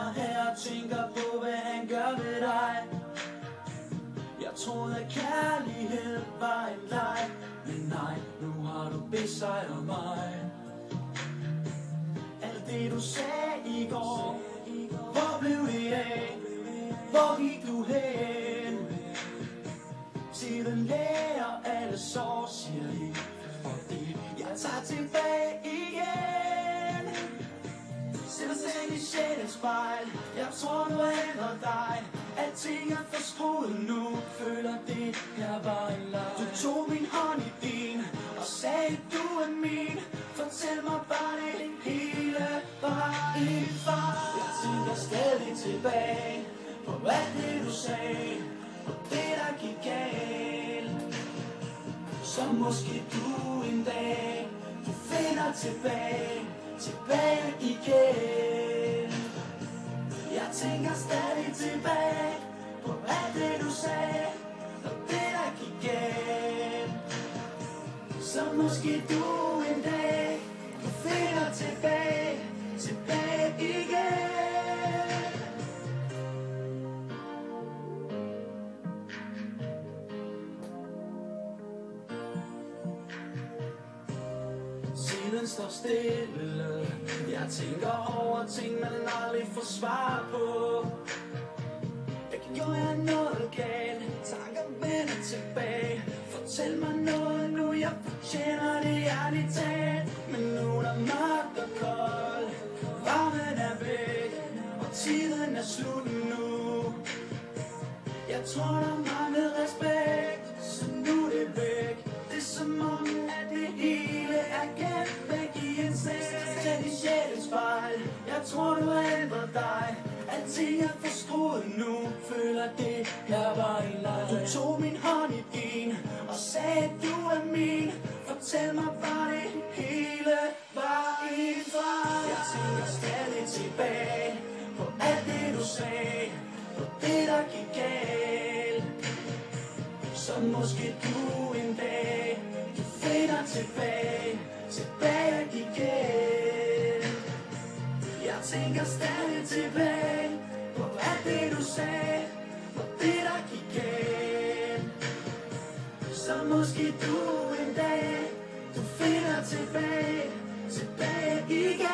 sidder her og tænker på, hvad han gør ved dig. Jeg troede, at kærlighed var en leg, men nej, nu har du besejret mig. Alt det du sagde i går, hvor blev det af? Hvor gik du hen? Tiden lærer alle sår, siger de, fordi jeg tager tilbage igen. Sætter selv i sjælens spejl, jeg tror du ændrer dig. Alting er forskruet nu, føler det her var en leg. Du tog min hånd i din, og sagde du er min. Fortæl mig bare det hele var en fejl. Jeg tænker stadig tilbage på alt det du sagde, på det der gik galt. Så måske du en dag, du finder tilbage igen. Jeg tænker stadig tilbage på alt det du sagde, og det der gik galt. Så måske du en dag, du finder tilbage igen. Tiden står stille, jeg tænker over ting, man aldrig får svar på. Gjorde jeg noget galt? Tanker vender tilbage. Fortæl mig noget nu, jeg fortjener det ærligt talt. Men nu er der mørkt og koldt, varmen er væk, og tiden er slut nu. Jeg tror der manglede respekt, så nu er det væk. Det er som om, at det hele er gemt væk i en seng. Sæt i sjælens spejl, jeg tror du har ændret dig. Alting er forskruet nu, føler det her var en leg. Du tog min hånd i din, og sagde du er min. Fortæl mig bare det hele var en fejl. Jeg tænker stadig tilbage på alt det du sagde, på det der gik galt. Så måske du en dag, du finder tilbage igen. Jeg tænker stadig tilbage på alt det du sagde, på det der gik galt. Så måske du en dag, du finder tilbage igen.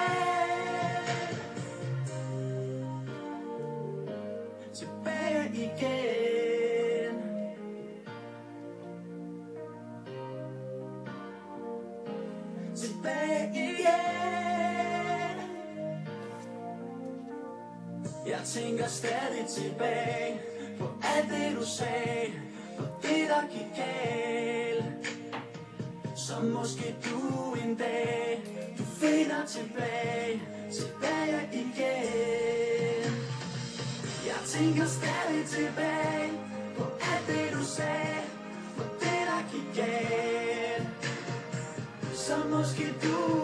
Tilbage igen. Tilbage igen. Jeg tænker stadig tilbage på alt det du sagde, på det der gik galt. Så måske du en dag, du finder tilbage igen. Jeg tænker stadig tilbage på alt det du sagde, på det der gik galt. Så måske du